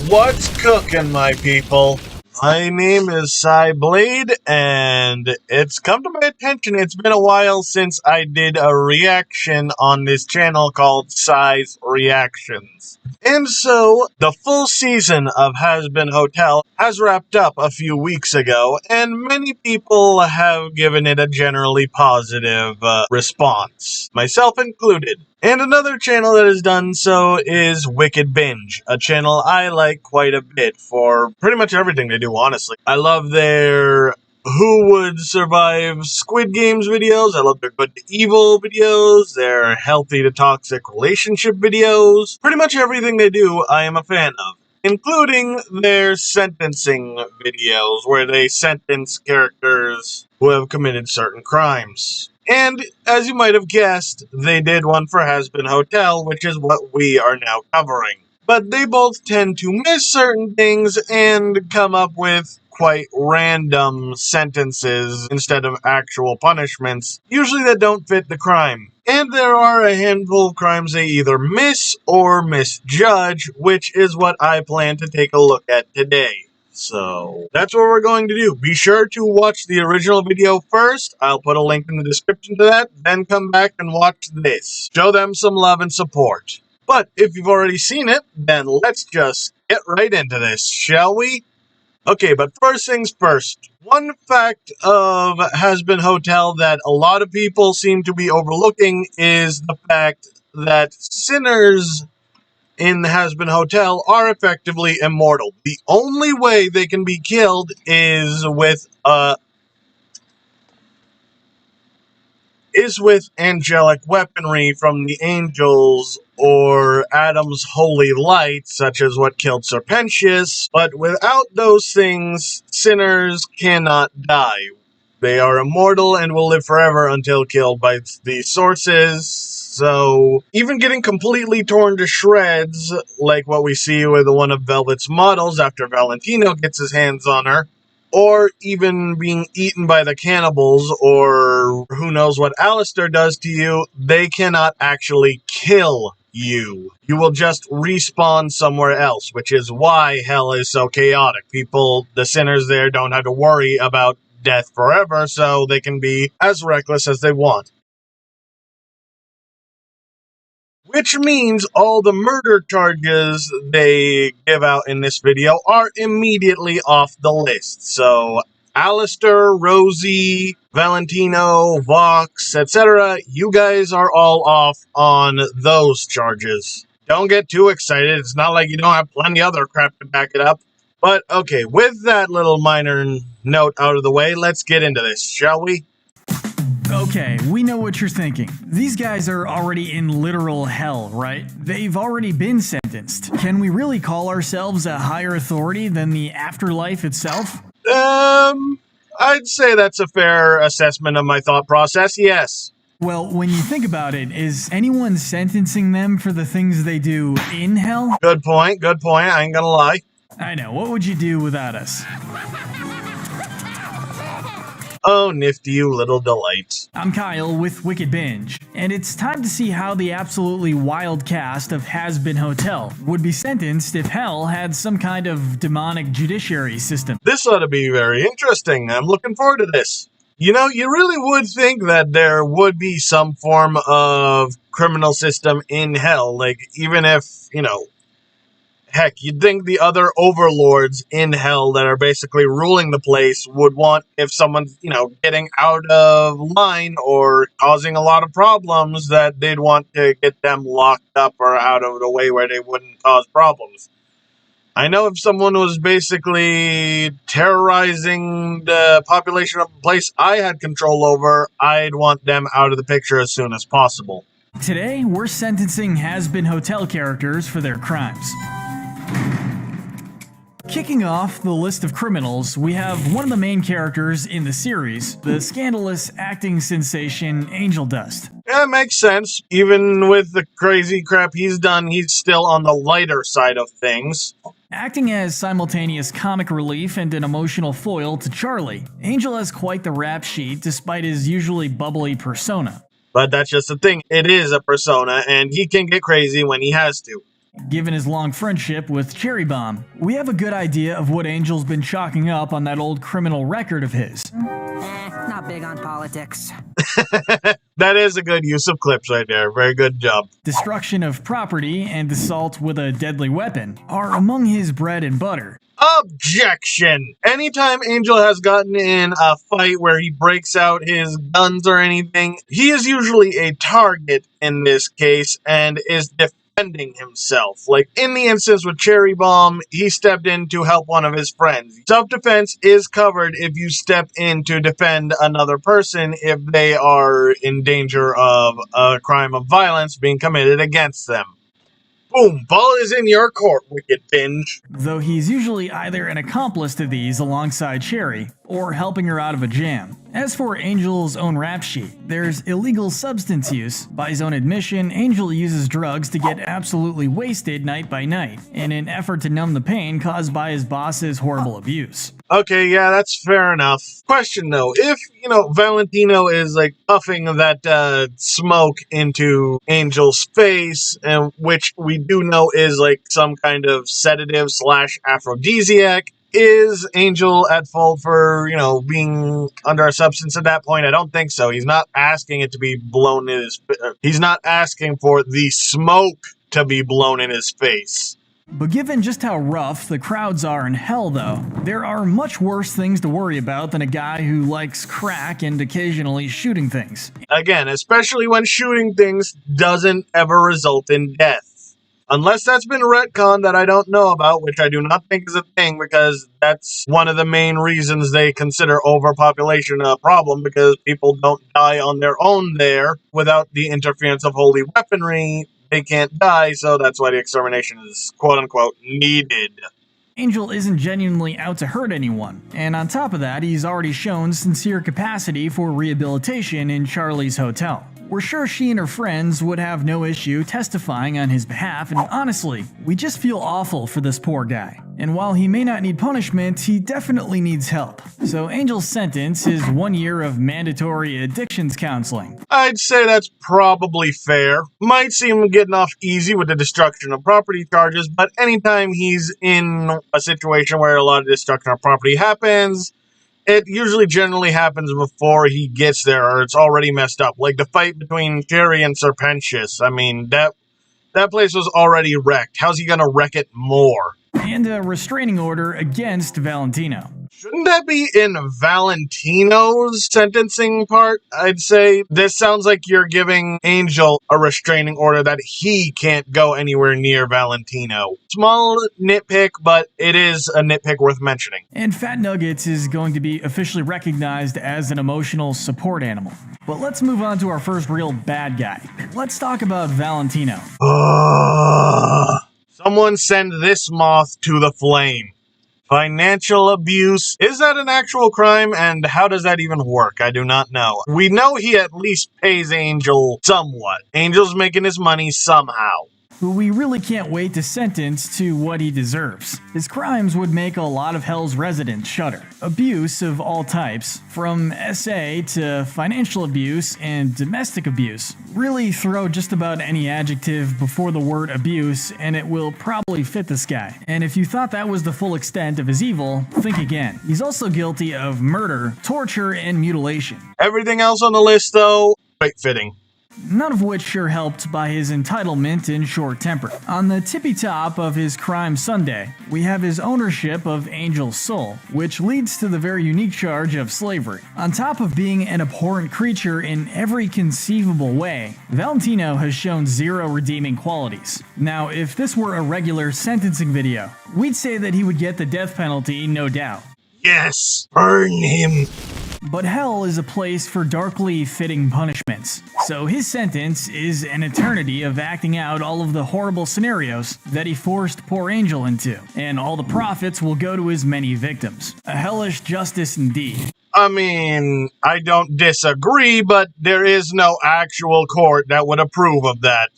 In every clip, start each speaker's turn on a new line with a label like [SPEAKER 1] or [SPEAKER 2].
[SPEAKER 1] What's cooking, my people? My name is Cyblade, and it's come to my attention it's been a while since I did a reaction on this channel called Cy's Reactions. And so, the full season of Hazbin Hotel has wrapped up a few weeks ago, and many people have given it a generally positive response, myself included. And another channel that has done so is WickedBinge, a channel I like quite a bit for pretty much everything they do, honestly. I love their Who Would Survive Squid Games videos, I love their Good to Evil videos, their Healthy to Toxic Relationship videos. Pretty much everything they do I am a fan of, including their sentencing videos, where they sentence characters who have committed certain crimes. And, as you might have guessed, they did one for Hazbin Hotel, which is what we are now covering. But they both tend to miss certain things and come up with quite random sentences instead of actual punishments, usually that don't fit the crime. And there are a handful of crimes they either miss or misjudge, which is what I plan to take a look at today. So, that's what we're going to do. Be sure to watch the original video first. I'll put a link in the description to that. Then come back and watch this. Show them some love and support. But if you've already seen it, then let's just get right into this, shall we? Okay, but first things first. One fact of Hazbin Hotel that a lot of people seem to be overlooking is the fact that sinners in the Hazbin Hotel are effectively immortal. The only way they can be killed is with angelic weaponry from the angels or Adam's holy light, such as what killed Serpentius. But without those things, sinners cannot die. They are immortal and will live forever until killed by the sources. So, even getting completely torn to shreds, like what we see with one of Velvet's models after Valentino gets his hands on her, or even being eaten by the cannibals, or who knows what Alistair does to you, they cannot actually kill you. You will just respawn somewhere else, which is why hell is so chaotic. The sinners there don't have to worry about death forever, so they can be as reckless as they want. Which means all the murder charges they give out in this video are immediately off the list. So, Alistair, Rosie, Valentino, Vox, etc., you guys are all off on those charges. Don't get too excited, it's not like you don't have plenty other crap to back it up. But, okay, with that little minor note out of the way, let's get into this, shall we?
[SPEAKER 2] Okay, we know what you're thinking. These guys are already in literal hell, right? They've already been sentenced. Can we really call ourselves a higher authority than the afterlife itself?
[SPEAKER 1] I'd say that's a fair assessment of my thought process, yes.
[SPEAKER 2] Well, when you think about it, is anyone sentencing them for the things they do in hell?
[SPEAKER 1] Good point, I ain't gonna lie.
[SPEAKER 2] I know, what would you do without us?
[SPEAKER 1] Oh, nifty you little delight.
[SPEAKER 2] I'm Kyle with WickedBinge, and it's time to see how the absolutely wild cast of Hazbin Hotel would be sentenced if hell had some kind of demonic judiciary system.
[SPEAKER 1] This ought to be very interesting. I'm looking forward to this. You know, you really would think that there would be some form of criminal system in hell, like, even if, you know, heck, you'd think the other overlords in hell that are basically ruling the place would want, if someone's, you know, getting out of line or causing a lot of problems, that they'd want to get them locked up or out of the way where they wouldn't cause problems. I know if someone was basically terrorizing the population of a place I had control over, I'd want them out of the picture as soon as possible.
[SPEAKER 2] Today, we're sentencing Hazbin Hotel characters for their crimes. Kicking off the list of criminals, we have one of the main characters in the series, the scandalous acting sensation Angel Dust.
[SPEAKER 1] Yeah, it makes sense. Even with the crazy crap he's done, he's still on the lighter side of things.
[SPEAKER 2] Acting as simultaneous comic relief and an emotional foil to Charlie, Angel has quite the rap sheet despite his usually bubbly persona.
[SPEAKER 1] But that's just the thing, it is a persona, and he can get crazy when he has to.
[SPEAKER 2] Given his long friendship with Cherry Bomb, we have a good idea of what Angel's been chalking up on that old criminal record of his.
[SPEAKER 3] Not big on politics.
[SPEAKER 1] That is a good use of clips right there. Very good job.
[SPEAKER 2] Destruction of property and assault with a deadly weapon are among his bread and butter.
[SPEAKER 1] Objection! Anytime Angel has gotten in a fight where he breaks out his guns or anything, he is usually a target in this case and is defending himself. Like in the instance with Cherry Bomb, he stepped in to help one of his friends. Self-defense is covered if you step in to defend another person if they are in danger of a crime of violence being committed against them. Boom, ball is in your court, WickedBinge.
[SPEAKER 2] Though he's usually either an accomplice to these alongside Cherry, or helping her out of a jam. As for Angel's own rap sheet, there's illegal substance use. By his own admission, Angel uses drugs to get absolutely wasted night by night, in an effort to numb the pain caused by his boss's horrible abuse.
[SPEAKER 1] Okay, yeah, that's fair enough. Question though, if, Valentino is like puffing that smoke into Angel's face, and which we do know is like some kind of sedative / aphrodisiac, is Angel at fault for, being under a substance at that point? I don't think so. He's not asking it to be blown in his... He's not asking for the smoke to be blown in his face.
[SPEAKER 2] But given just how rough the crowds are in hell though, there are much worse things to worry about than a guy who likes crack and occasionally shooting things.
[SPEAKER 1] Again, especially when shooting things doesn't ever result in death. Unless that's been retconned that I don't know about, which I do not think is a thing, because that's one of the main reasons they consider overpopulation a problem, because people don't die on their own there without the interference of holy weaponry. They can't die, so that's why the extermination is quote-unquote needed.
[SPEAKER 2] Angel isn't genuinely out to hurt anyone, and on top of that, he's already shown sincere capacity for rehabilitation in Charlie's hotel. We're sure she and her friends would have no issue testifying on his behalf, and honestly, we just feel awful for this poor guy. And while he may not need punishment, he definitely needs help. So Angel's sentence is 1 year of mandatory addictions counseling.
[SPEAKER 1] I'd say that's probably fair. Might seem getting off easy with the destruction of property charges, but anytime he's in a situation where a lot of destruction of property happens, it usually generally happens before he gets there, or it's already messed up. Like the fight between Cherry and Serpentius. I mean, that place was already wrecked. How's he gonna wreck it more?
[SPEAKER 2] And a restraining order against Valentino.
[SPEAKER 1] Shouldn't that be in Valentino's sentencing part? I'd say this sounds like you're giving Angel a restraining order that he can't go anywhere near Valentino. Small nitpick, but it is a nitpick worth mentioning.
[SPEAKER 2] And Fat Nuggets is going to be officially recognized as an emotional support animal. But let's move on to our first real bad guy. Let's talk about Valentino.
[SPEAKER 1] Someone send this moth to the flame. Financial abuse. Is that an actual crime, and how does that even work? I do not know. We know he at least pays Angel somewhat. Angel's making his money somehow.
[SPEAKER 2] Who we really can't wait to sentence to what he deserves. His crimes would make a lot of Hell's residents shudder. Abuse of all types, from SA to financial abuse and domestic abuse. Really throw just about any adjective before the word abuse and it will probably fit this guy. And if you thought that was the full extent of his evil, think again. He's also guilty of murder, torture, and mutilation.
[SPEAKER 1] Everything else on the list, though, quite fitting.
[SPEAKER 2] None of which are helped by his entitlement and short temper. On the tippy top of his crime Sunday, we have his ownership of Angel's soul, which leads to the very unique charge of slavery. On top of being an abhorrent creature in every conceivable way, Valentino has shown zero redeeming qualities. Now, if this were a regular sentencing video, we'd say that he would get the death penalty, no doubt.
[SPEAKER 1] Yes, burn him.
[SPEAKER 2] But hell is a place for darkly fitting punishments, so his sentence is an eternity of acting out all of the horrible scenarios that he forced poor Angel into, and all the profits will go to his many victims. A hellish justice indeed.
[SPEAKER 1] I mean, I don't disagree, but there is no actual court that would approve of that.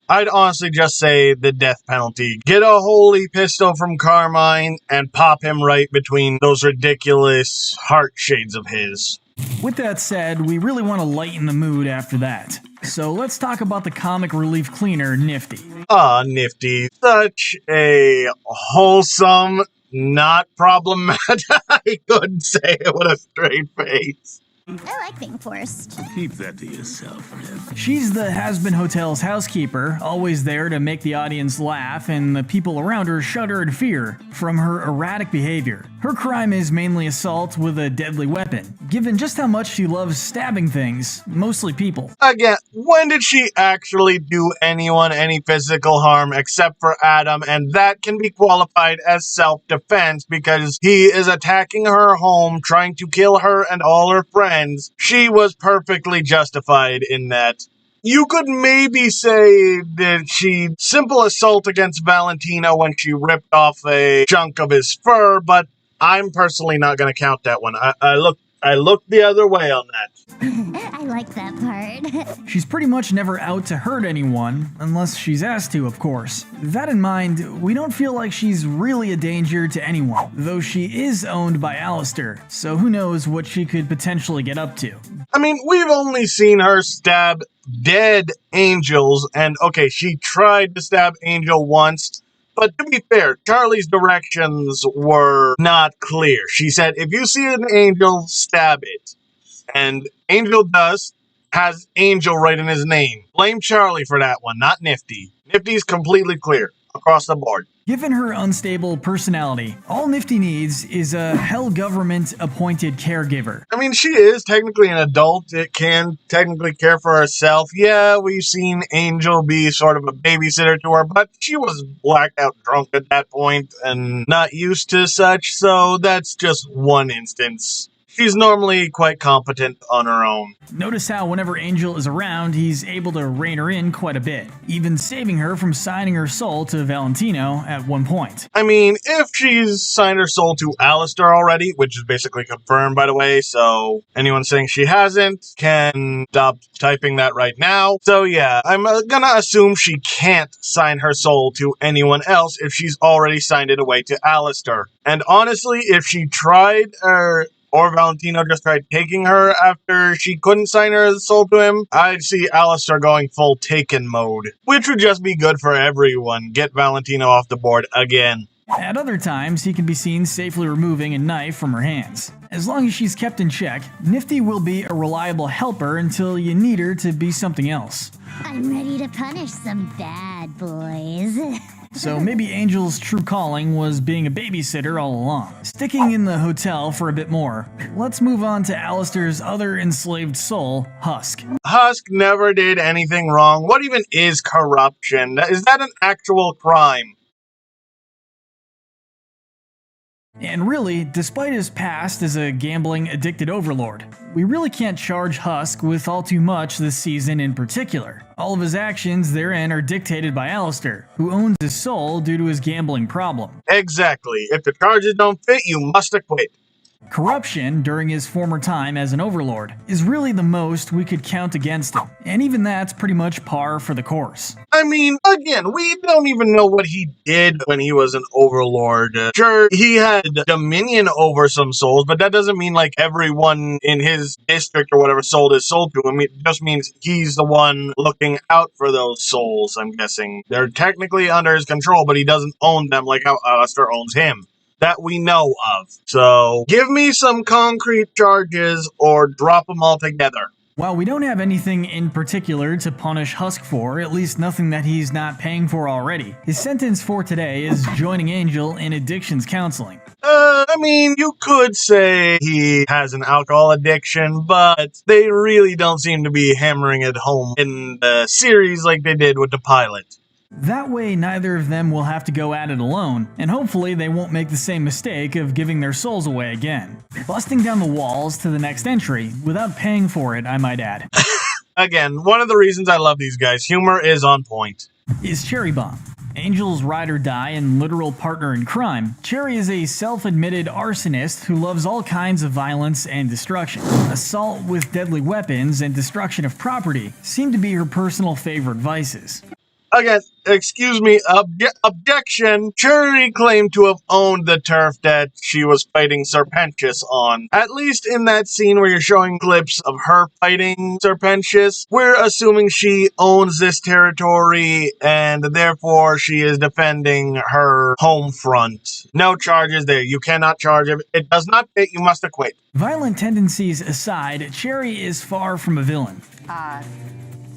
[SPEAKER 1] I'd honestly just say the death penalty. Get a holy pistol from Carmine and pop him right between those ridiculous heart shades of his.
[SPEAKER 2] With that said, we really want to lighten the mood after that. So let's talk about the comic relief cleaner, Nifty.
[SPEAKER 1] Nifty. Such a wholesome, not problematic. I couldn't say it with a straight face.
[SPEAKER 4] I like being forced.
[SPEAKER 5] Keep that to yourself, Ned.
[SPEAKER 2] She's the Hazbin Hotel's housekeeper, always there to make the audience laugh and the people around her shudder in fear from her erratic behavior. Her crime is mainly assault with a deadly weapon, given just how much she loves stabbing things, mostly people.
[SPEAKER 1] Again, when did she actually do anyone any physical harm except for Adam? And that can be qualified as self-defense because he is attacking her home, trying to kill her and all her friends. She was perfectly justified in that. You could maybe say that she simple assault against Valentino when she ripped off a chunk of his fur, but I'm personally not going to count that one. I looked the other way on that.
[SPEAKER 4] I like that part.
[SPEAKER 2] She's pretty much never out to hurt anyone, unless she's asked to, of course. That in mind, we don't feel like she's really a danger to anyone, though she is owned by Alistair, so who knows what she could potentially get up to.
[SPEAKER 1] I mean, we've only seen her stab dead angels, and okay, she tried to stab Angel once, but to be fair, Charlie's directions were not clear. She said, if you see an angel, stab it. And Angel has Angel right in his name. Blame Charlie for that one, not Nifty. Nifty's completely clear across the board.
[SPEAKER 2] Given her unstable personality, all Nifty needs is a hell government-appointed caregiver.
[SPEAKER 1] I mean, she is technically an adult. It can technically care for herself. Yeah, we've seen Angel be sort of a babysitter to her, but she was blacked out drunk at that point and not used to such, so that's just one instance. She's normally quite competent on her own.
[SPEAKER 2] Notice how whenever Angel is around, he's able to rein her in quite a bit, even saving her from signing her soul to Valentino at one point.
[SPEAKER 1] I mean, if she's signed her soul to Alistair already, which is basically confirmed, by the way, so anyone saying she hasn't can stop typing that right now. So yeah, I'm gonna assume she can't sign her soul to anyone else if she's already signed it away to Alistair. And honestly, if she tried, or Valentino just tried taking her after she couldn't sign her soul to him, I'd see Alistair going full Taken mode, which would just be good for everyone. Get Valentino off the board again.
[SPEAKER 2] At other times, he can be seen safely removing a knife from her hands. As long as she's kept in check, Nifty will be a reliable helper until you need her to be something else.
[SPEAKER 4] I'm ready to punish some bad boys.
[SPEAKER 2] So maybe Angel's true calling was being a babysitter all along. Sticking in the hotel for a bit more, let's move on to Alistair's other enslaved soul, Husk.
[SPEAKER 1] Husk never did anything wrong. What even is corruption? Is that an actual crime?
[SPEAKER 2] And really, despite his past as a gambling addicted overlord, we really can't charge Husk with all too much this season in particular. All of his actions therein are dictated by Alistair, who owns his soul due to his gambling problem.
[SPEAKER 1] Exactly. If the charges don't fit, you must acquit.
[SPEAKER 2] Corruption during his former time as an overlord is really the most we could count against him, and even that's pretty much par for the course.
[SPEAKER 1] I mean, again, we don't even know what he did when he was an overlord. Sure, he had dominion over some souls, but that doesn't mean like everyone in his district or whatever sold his soul to him. It just means he's the one looking out for those souls, I'm guessing. They're technically under his control, but he doesn't own them like how Alistair owns him. That we know of. So, give me some concrete charges or drop them all together.
[SPEAKER 2] While we don't have anything in particular to punish Husk for, at least nothing that he's not paying for already, his sentence for today is joining Angel in addictions counseling.
[SPEAKER 1] I mean, you could say he has an alcohol addiction, but they really don't seem to be hammering it home in the series like they did with the pilot.
[SPEAKER 2] That way, neither of them will have to go at it alone, and hopefully they won't make the same mistake of giving their souls away again. Busting down the walls to the next entry, without paying for it, I might add.
[SPEAKER 1] Again, one of the reasons I love these guys, humor is on point.
[SPEAKER 2] Is Cherry Bomb. Angel's ride or die and literal partner in crime, Cherry is a self-admitted arsonist who loves all kinds of violence and destruction. Assault with deadly weapons and destruction of property seem to be her personal favorite vices.
[SPEAKER 1] Again, excuse me, objection. Cherry claimed to have owned the turf that she was fighting Serpentius on. At least in that scene where you're showing clips of her fighting Serpentius, we're assuming she owns this territory and therefore she is defending her home front. No charges there. You cannot charge it. It does not fit. You must acquit.
[SPEAKER 2] Violent tendencies aside, Cherry is far from a villain.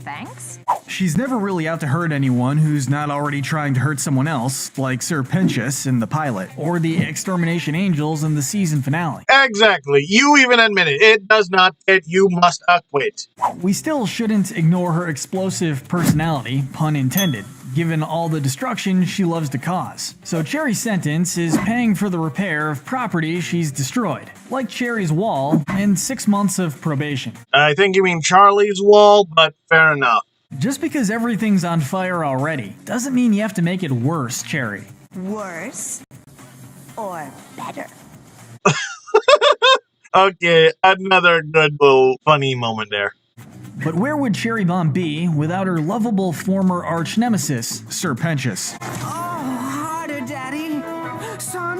[SPEAKER 3] Thanks?
[SPEAKER 2] She's never really out to hurt anyone who's not already trying to hurt someone else, like Serpentius in the pilot, or the Extermination Angels in the season finale.
[SPEAKER 1] Exactly. You even admit it. It does not fit. You must acquit.
[SPEAKER 2] We still shouldn't ignore her explosive personality, pun intended, given all the destruction she loves to cause. So Cherry's sentence is paying for the repair of property she's destroyed, like Cherry's wall and 6 months of probation.
[SPEAKER 1] I think you mean Charlie's wall, but fair enough.
[SPEAKER 2] Just because everything's on fire already doesn't mean you have to make it worse, Cherry.
[SPEAKER 3] Worse or better?
[SPEAKER 1] Okay, another good little funny moment there.
[SPEAKER 2] But where would Cherry Bomb be without her lovable former arch nemesis, Serpentius?
[SPEAKER 3] Harder, Daddy. Son?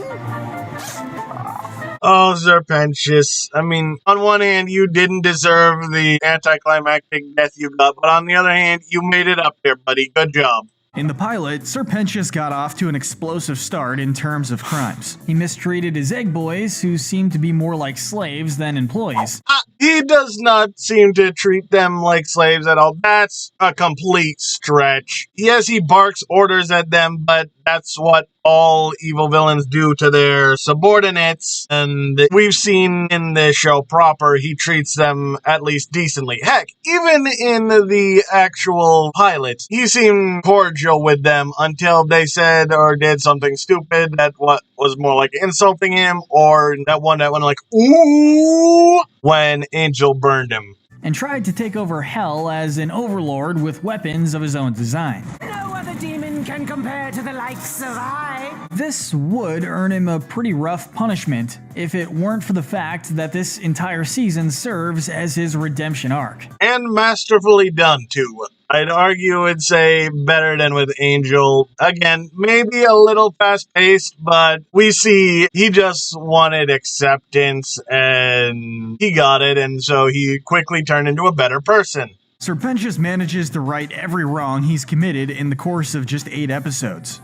[SPEAKER 1] Oh, Serpentius. I mean, on one hand, you didn't deserve the anticlimactic death you got, but on the other hand, you made it up there, buddy. Good job.
[SPEAKER 2] In the pilot, Serpentius got off to an explosive start in terms of crimes. He mistreated his egg boys, who seemed to be more like slaves than employees.
[SPEAKER 1] He does not seem to treat them like slaves at all. That's a complete stretch. Yes, he barks orders at them, but that's what all evil villains do to their subordinates. And we've seen in the show proper, he treats them at least decently. Heck, even in the actual pilot, he seemed cordial with them until they said or did something stupid that what was more like insulting him, or that one that went like, ooh, when Angel burned him.
[SPEAKER 2] And tried to take over Hell as an overlord with weapons of his own design.
[SPEAKER 3] No other demon can compare to the likes of I.
[SPEAKER 2] This would earn him a pretty rough punishment if it weren't for the fact that this entire season serves as his redemption arc.
[SPEAKER 1] And masterfully done, too. I'd argue it'd say better than with Angel. Again, maybe a little fast-paced, but we see he just wanted acceptance, and he got it, and so he quickly turned into a better person.
[SPEAKER 2] Serpentius manages to right every wrong he's committed in the course of just 8 episodes.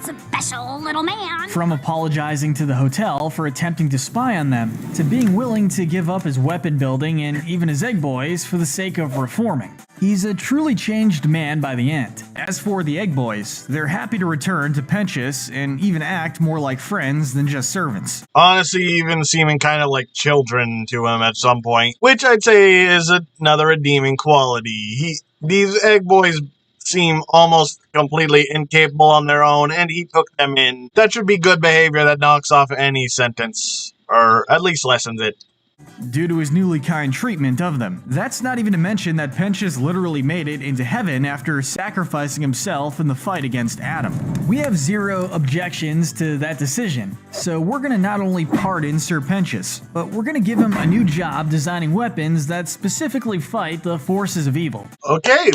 [SPEAKER 4] Special little man.
[SPEAKER 2] From apologizing to the hotel for attempting to spy on them, to being willing to give up his weapon building and even his egg boys for the sake of reforming. He's a truly changed man by the end. As for the egg boys, they're happy to return to Pentius and even act more like friends than just servants.
[SPEAKER 1] Honestly, even seeming kind of like children to him at some point, which I'd say is another redeeming quality. These egg boys seem almost completely incapable on their own, and he took them in. That should be good behavior that knocks off any sentence, or at least lessens it.
[SPEAKER 2] Due to his newly kind treatment of them. That's not even to mention that Pentius literally made it into heaven after sacrificing himself in the fight against Adam. We have zero objections to that decision, so we're gonna not only pardon Sir Pentius, but we're gonna give him a new job designing weapons that specifically fight the forces of evil.
[SPEAKER 1] Okay,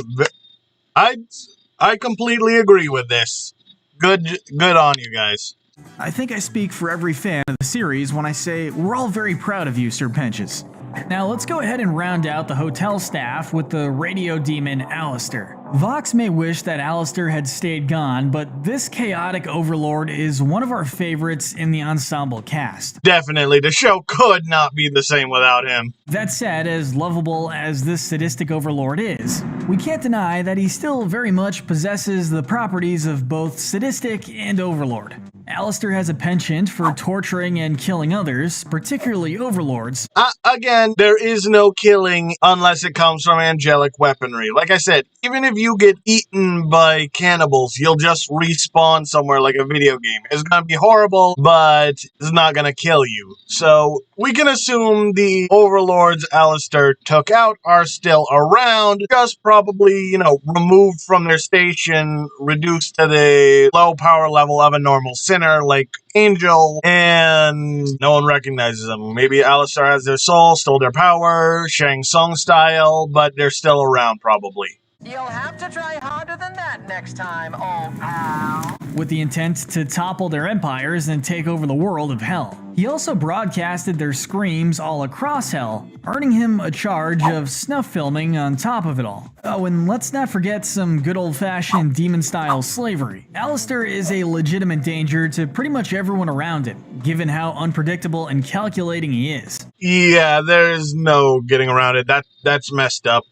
[SPEAKER 1] I completely agree with this. Good on you guys.
[SPEAKER 2] I think I speak for every fan of the series when I say we're all very proud of you, Sir Pentius. Now let's go ahead and round out the hotel staff with the radio demon Alistair. Vox may wish that Alistair had stayed gone, but this chaotic overlord is one of our favorites in the ensemble cast.
[SPEAKER 1] Definitely, the show could not be the same without him.
[SPEAKER 2] That said, as lovable as this sadistic overlord is, we can't deny that he still very much possesses the properties of both sadistic and overlord. Alistair has a penchant for torturing and killing others, particularly overlords.
[SPEAKER 1] Again, there is no killing unless it comes from angelic weaponry. Like I said, even if you get eaten by cannibals, you'll just respawn somewhere like a video game. It's gonna be horrible, but it's not gonna kill you. So, we can assume the overlords Alistair took out are still around, just probably, removed from their station, reduced to the low power level of a normal sinner like Angel, and no one recognizes them. Maybe Alistair has their soul, stole their power, Shang Tsung style, but they're still around probably.
[SPEAKER 6] You'll have to try harder than that next time, old pal.
[SPEAKER 2] with the intent to topple their empires and take over the world of Hell. He also broadcasted their screams all across Hell, earning him a charge of snuff filming on top of it all. Oh, and let's not forget some good old-fashioned demon-style slavery. Alistair is a legitimate danger to pretty much everyone around him, given how unpredictable and calculating he is.
[SPEAKER 1] Yeah, there's no getting around it. That's messed up.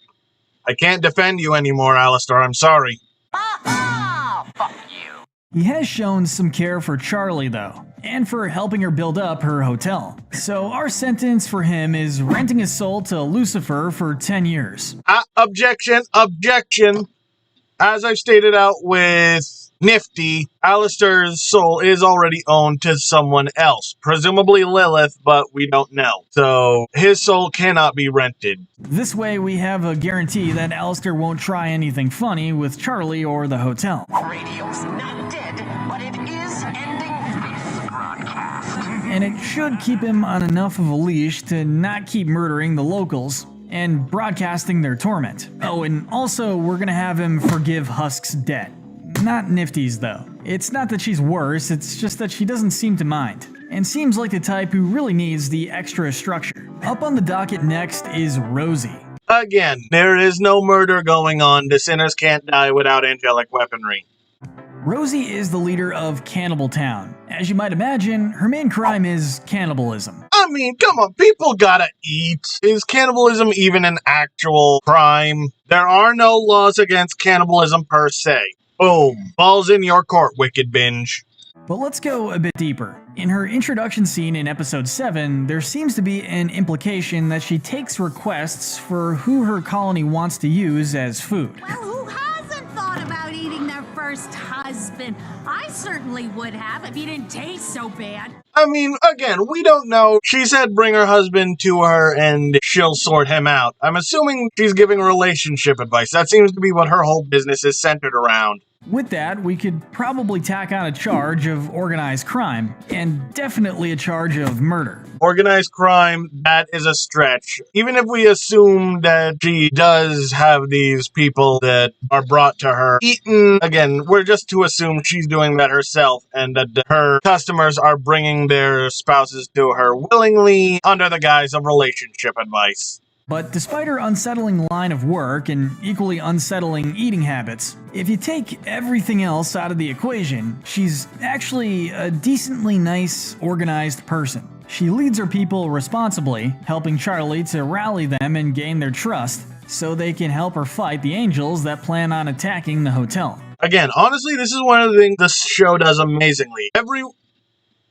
[SPEAKER 1] I can't defend you anymore, Alistair. I'm sorry.
[SPEAKER 6] Fuck you.
[SPEAKER 2] He has shown some care for Charlie though, and for helping her build up her hotel. So our sentence for him is renting his soul to Lucifer for 10 years.
[SPEAKER 1] Objection. As I've stated out with Nifty, Alistair's soul is already owned to someone else, presumably Lilith, but we don't know. So his soul cannot be rented.
[SPEAKER 2] This way we have a guarantee that Alistair won't try anything funny with Charlie or the hotel.
[SPEAKER 6] Radio's not dead, but it is ending this broadcast.
[SPEAKER 2] And it should keep him on enough of a leash to not keep murdering the locals and broadcasting their torment. Oh, and also we're gonna have him forgive Husk's debt. Not Nifty's though. It's not that she's worse, it's just that she doesn't seem to mind, and seems like the type who really needs the extra structure. Up on the docket next is Rosie.
[SPEAKER 1] Again, there is no murder going on. The sinners can't die without angelic weaponry.
[SPEAKER 2] Rosie is the leader of Cannibal Town. As you might imagine, her main crime is cannibalism.
[SPEAKER 1] I mean, come on, people gotta eat. Is cannibalism even an actual crime? There are no laws against cannibalism per se. Boom. Balls in your court, WickedBinge.
[SPEAKER 2] But let's go a bit deeper. In her introduction scene in episode 7, there seems to be an implication that she takes requests for who her colony wants to use as food.
[SPEAKER 4] Well, who hasn't thought about eating their first husband? I certainly would have if he didn't taste so bad.
[SPEAKER 1] I mean, again, we don't know. She said bring her husband to her and she'll sort him out. I'm assuming she's giving relationship advice. That seems to be what her whole business is centered around.
[SPEAKER 2] With that, we could probably tack on a charge of organized crime, and definitely a charge of murder.
[SPEAKER 1] Organized crime, that is a stretch. Even if we assume that she does have these people that are brought to her eaten, again, we're just to assume she's doing that herself and that her customers are bringing their spouses to her willingly under the guise of relationship advice.
[SPEAKER 2] But despite her unsettling line of work and equally unsettling eating habits, if you take everything else out of the equation, she's actually a decently nice, organized person. She leads her people responsibly, helping Charlie to rally them and gain their trust, so they can help her fight the angels that plan on attacking the hotel.
[SPEAKER 1] Again, honestly, this is one of the things this show does amazingly.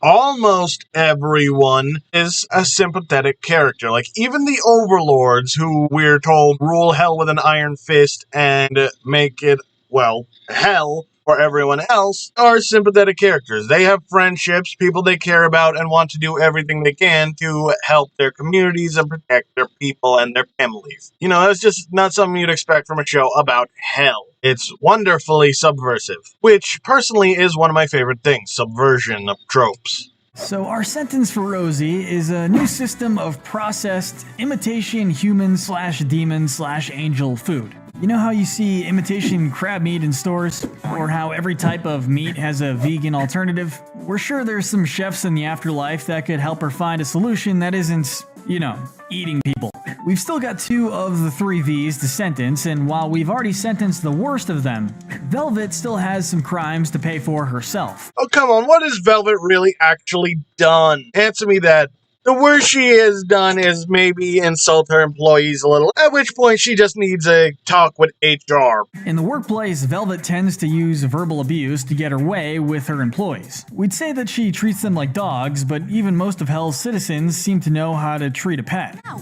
[SPEAKER 1] Almost everyone is a sympathetic character. Like, even the overlords, who we're told rule hell with an iron fist and make it, well, hell for everyone else, are sympathetic characters. They have friendships, people they care about, and want to do everything they can to help their communities and protect their people and their families. You know, that's just not something you'd expect from a show about hell. It's wonderfully subversive, which personally is one of my favorite things, subversion of tropes.
[SPEAKER 2] So our sentence for Rosie is a new system of processed imitation human/demon/angel food. You know how you see imitation crab meat in stores? Or how every type of meat has a vegan alternative? We're sure there's some chefs in the afterlife that could help her find a solution that isn't, you know, eating people. We've still got 2 of the 3 V's to sentence, and while we've already sentenced the worst of them, Velvet still has some crimes to pay for herself.
[SPEAKER 1] Oh, come on, what has Velvet really actually done? Answer me that. The worst she has done is maybe insult her employees a little, at which point she just needs a talk with HR.
[SPEAKER 2] In the workplace, Velvet tends to use verbal abuse to get her way with her employees. We'd say that she treats them like dogs, but even most of Hell's citizens seem to know how to treat a pet.
[SPEAKER 7] No.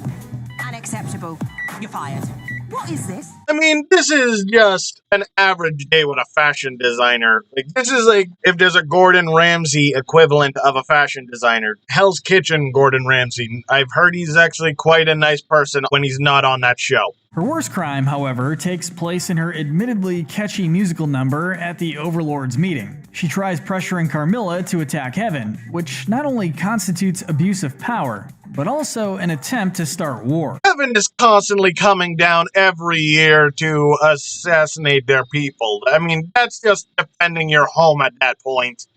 [SPEAKER 7] Unacceptable. You're fired. What is this?
[SPEAKER 1] I mean, this is just an average day with a fashion designer. Like, this is like if there's a Gordon Ramsay equivalent of a fashion designer. Hell's Kitchen Gordon Ramsay. I've heard he's actually quite a nice person when he's not on that show.
[SPEAKER 2] Her worst crime, however, takes place in her admittedly catchy musical number at the Overlord's meeting. She tries pressuring Carmilla to attack Heaven, which not only constitutes abuse of power, but also an attempt to start war.
[SPEAKER 1] Heaven is constantly coming down every year to assassinate their people. I mean, that's just defending your home at that point.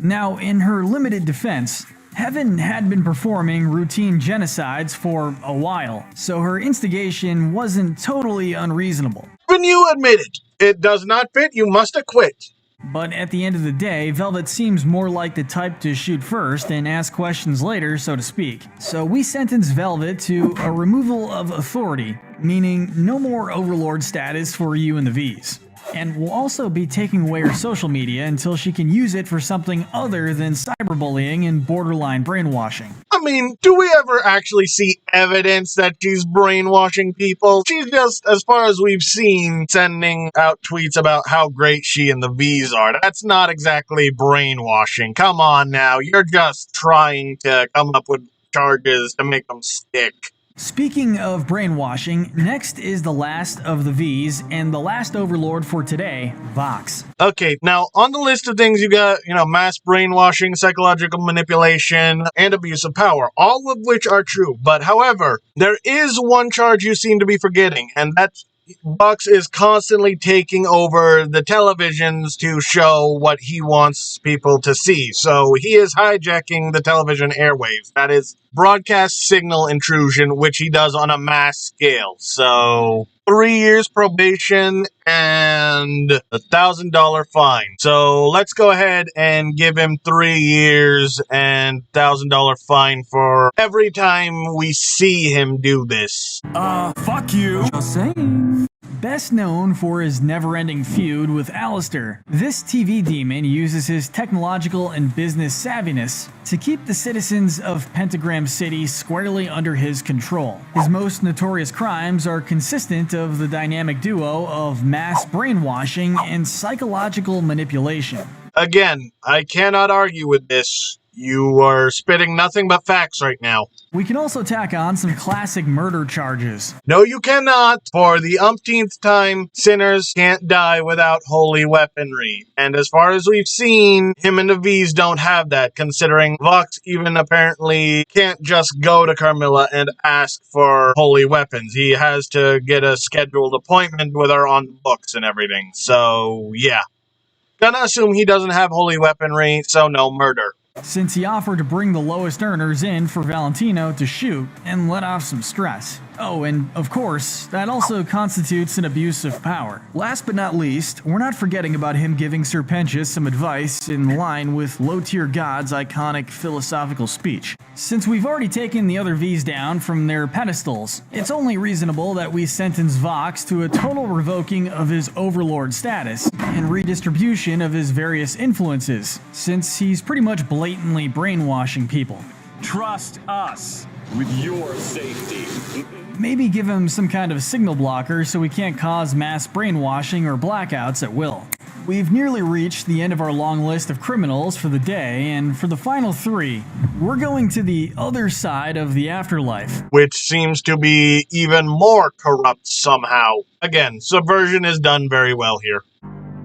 [SPEAKER 2] Now, in her limited defense, Heaven had been performing routine genocides for a while, so her instigation wasn't totally unreasonable.
[SPEAKER 1] When you admit it, it does not fit, you must acquit.
[SPEAKER 2] But at the end of the day, Velvet seems more like the type to shoot first and ask questions later, so to speak. So we sentence Velvet to a removal of authority, meaning no more overlord status for you and the V's. And we'll also be taking away her social media until she can use it for something other than cyberbullying and borderline brainwashing.
[SPEAKER 1] I mean, do we ever actually see evidence that she's brainwashing people? She's just, as far as we've seen, sending out tweets about how great she and the V's are. That's not exactly brainwashing. Come on now, you're just trying to come up with charges to make them stick.
[SPEAKER 2] Speaking of brainwashing, next is the last of the V's and the last overlord for today, Vox.
[SPEAKER 1] Okay, now on the list of things you got, mass brainwashing, psychological manipulation, and abuse of power, all of which are true. But however, there is one charge you seem to be forgetting, and that's Vox is constantly taking over the televisions to show what he wants people to see. So he is hijacking the television airwaves. That is broadcast signal intrusion, which he does on a mass scale. So 3 years probation and $1,000 fine. So let's go ahead and give him 3 years and $1,000 fine for every time we see him do this.
[SPEAKER 5] Fuck you. Just saying.
[SPEAKER 2] Best known for his never-ending feud with Alistair, this TV demon uses his technological and business savviness to keep the citizens of Pentagram City squarely under his control. His most notorious crimes are consistent of the dynamic duo of mass brainwashing and psychological manipulation.
[SPEAKER 1] Again, I cannot argue with this. You are spitting nothing but facts right now.
[SPEAKER 2] We can also tack on some classic murder charges.
[SPEAKER 1] No, you cannot. For the umpteenth time, sinners can't die without holy weaponry. And as far as we've seen, him and the V's don't have that, considering Vox even apparently can't just go to Carmilla and ask for holy weapons. He has to get a scheduled appointment with her on the books and everything. So, yeah. Gonna assume he doesn't have holy weaponry, so no murder.
[SPEAKER 2] Since he offered to bring the lowest earners in for Valentino to shoot and let off some stress. Oh, and of course, that also constitutes an abuse of power. Last but not least, we're not forgetting about him giving Serpentius some advice in line with Low-Tier God's iconic philosophical speech. Since we've already taken the other V's down from their pedestals, it's only reasonable that we sentence Vox to a total revoking of his overlord status and redistribution of his various influences, since he's pretty much blatantly brainwashing people.
[SPEAKER 5] Trust us with your safety.
[SPEAKER 2] Maybe give him some kind of signal blocker so he can't cause mass brainwashing or blackouts at will. We've nearly reached the end of our long list of criminals for the day, and for the final 3, we're going to the other side of the afterlife.
[SPEAKER 1] Which seems to be even more corrupt somehow. Again, subversion is done very well here.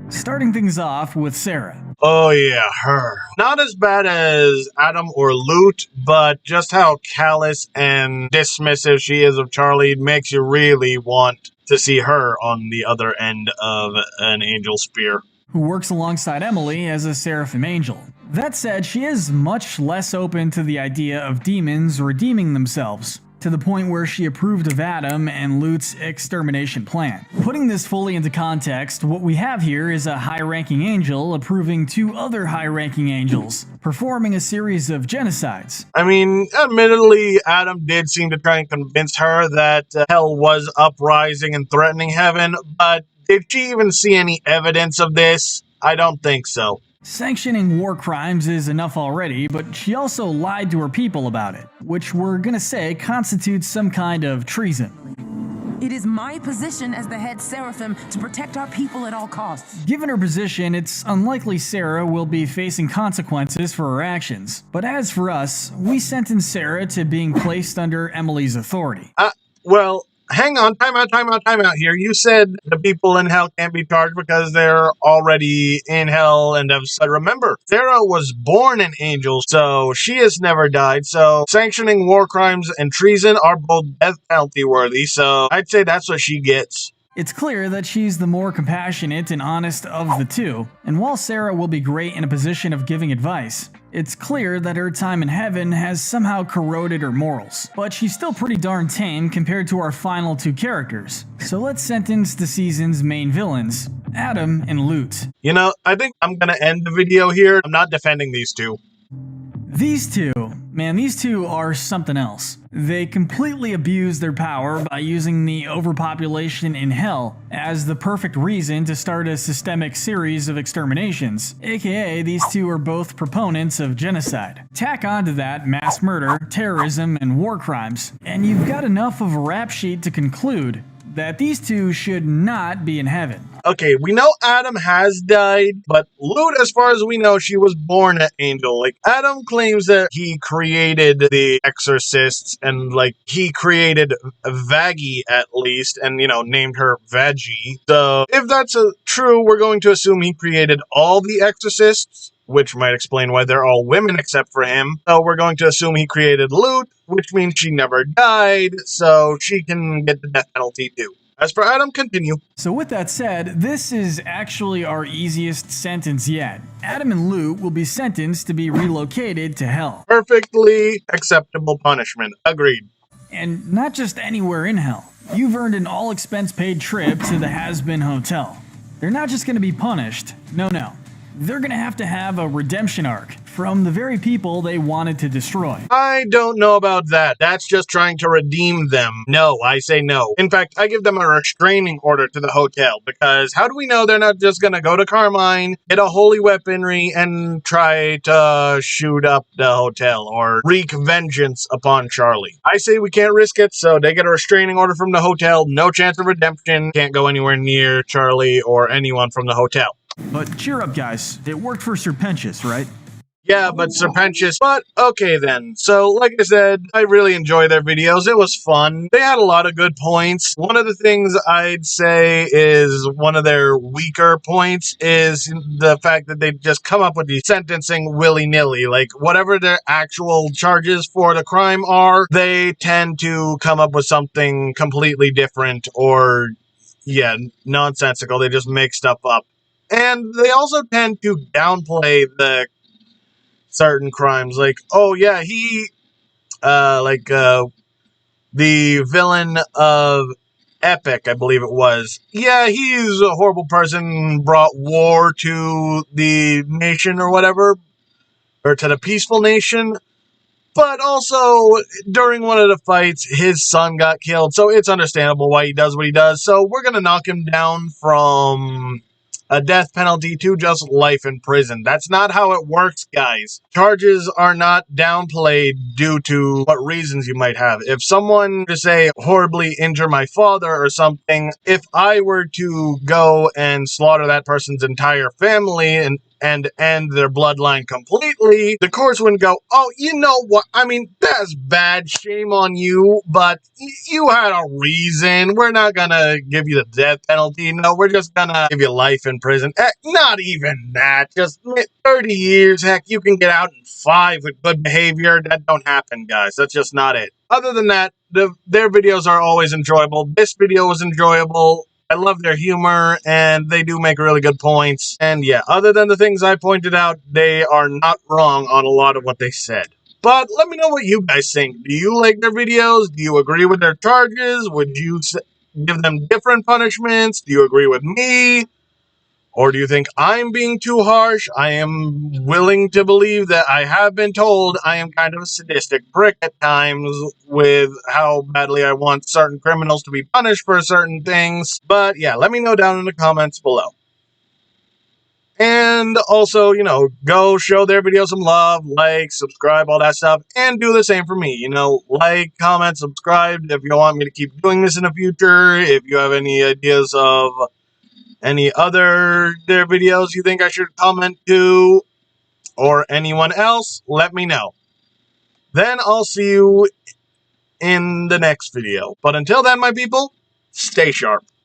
[SPEAKER 2] Starting things off with Sarah.
[SPEAKER 1] Oh yeah, her. Not as bad as Adam or Loot, but just how callous and dismissive she is of Charlie makes you really want to see her on the other end of an angel spear.
[SPEAKER 2] Who works alongside Emily as a seraphim angel. That said, she is much less open to the idea of demons redeeming themselves, to the point where she approved of Adam and Loot's extermination plan. Putting this fully into context, what we have here is a high-ranking angel approving 2 other high-ranking angels, performing a series of genocides.
[SPEAKER 1] I mean, admittedly, Adam did seem to try and convince her that hell was uprising and threatening heaven, but did she even see any evidence of this? I don't think so.
[SPEAKER 2] Sanctioning war crimes is enough already, but she also lied to her people about it, which we're gonna say constitutes some kind of treason.
[SPEAKER 7] It is my position as the head seraphim to protect our people at all costs.
[SPEAKER 2] Given her position, it's unlikely Sarah will be facing consequences for her actions. But as for us, we sentence Sarah to being placed under Emily's authority.
[SPEAKER 1] Well, hang on, time out here. You said the people in hell can't be charged because they're already in hell and have said, remember, Sarah was born an angel, so she has never died, so sanctioning war crimes and treason are both death penalty worthy, so I'd say that's what she gets.
[SPEAKER 2] It's clear that she's the more compassionate and honest of the two, and while Sarah will be great in a position of giving advice, it's clear that her time in heaven has somehow corroded her morals. But she's still pretty darn tame compared to our final two characters. So let's sentence the season's main villains, Adam and Loot.
[SPEAKER 1] You know, I think I'm gonna end the video here. I'm not defending these two.
[SPEAKER 2] These two are something else. They completely abuse their power by using the overpopulation in hell as the perfect reason to start a systemic series of exterminations, aka these two are both proponents of genocide. Tack onto that mass murder, terrorism, and war crimes, and you've got enough of a rap sheet to conclude that these two should not be in heaven.
[SPEAKER 1] Okay, we know Adam has died, but Lute, as far as we know, she was born an angel. Like, Adam claims that he created the exorcists, and, like, he created Vaggie, at least, and, you know, named her Vaggie. So, if that's true, we're going to assume he created all the exorcists, which might explain why they're all women except for him. So, we're going to assume he created Lute, which means she never died, so she can get the death penalty too. As for Adam, continue.
[SPEAKER 2] So with that said, this is actually our easiest sentence yet. Adam and Lute will be sentenced to be relocated to hell.
[SPEAKER 1] Perfectly acceptable punishment. Agreed.
[SPEAKER 2] And not just anywhere in hell. You've earned an all-expense-paid trip to the Hazbin Hotel. They're not just going to be punished. No. They're going to have a redemption arc from the very people they wanted to destroy.
[SPEAKER 1] I don't know about that. That's just trying to redeem them. No, I say no. In fact, I give them a restraining order to the hotel, because how do we know they're not just gonna go to Carmine, get a holy weaponry, and try to shoot up the hotel or wreak vengeance upon Charlie? I say we can't risk it, so they get a restraining order from the hotel, no chance of redemption, can't go anywhere near Charlie or anyone from the hotel.
[SPEAKER 2] But cheer up, guys. It worked for Serpentius, right?
[SPEAKER 1] Yeah, but Serpentius. But okay then. So, like I said, I really enjoy their videos. It was fun. They had a lot of good points. One of the things I'd say is one of their weaker points is the fact that they just come up with the sentencing willy-nilly. Like, whatever their actual charges for the crime are, they tend to come up with something completely different or, yeah, nonsensical. They just make stuff up. And they also tend to downplay the certain crimes, like, oh yeah, he the villain of Epic, I believe it was, yeah, he's a horrible person, brought war to the nation or whatever, or to the peaceful nation, but also during one of the fights his son got killed, so it's understandable why he does what he does. So we're gonna knock him down from a death penalty to just life in prison. That's not how it works, guys. Charges are not downplayed due to what reasons you might have. If someone, to say, horribly injure my father or something, if I were to go and slaughter that person's entire family and end their bloodline completely, the courts wouldn't go, oh, you know what, I mean, that's bad, shame on you, but you had a reason, we're not gonna give you the death penalty, no, we're just gonna give you life in prison. Not even that, just 30 years, heck, you can get out in 5 with good behavior. That don't happen, guys, that's just not it. Other than that, their videos are always enjoyable. This video was enjoyable. I love their humor, and they do make really good points. And yeah, other than the things I pointed out, they are not wrong on a lot of what they said. But let me know what you guys think. Do you like their videos? Do you agree with their charges? Would you give them different punishments? Do you agree with me? Or do you think I'm being too harsh? I am willing to believe that I have been told I am kind of a sadistic prick at times with how badly I want certain criminals to be punished for certain things. But yeah, let me know down in the comments below. And also, you know, go show their videos some love, like, subscribe, all that stuff, and do the same for me. You know, like, comment, subscribe if you want me to keep doing this in the future. If you have any ideas of any other their videos you think I should comment to, or anyone else, let me know. Then I'll see you in the next video. But until then, my people, stay sharp.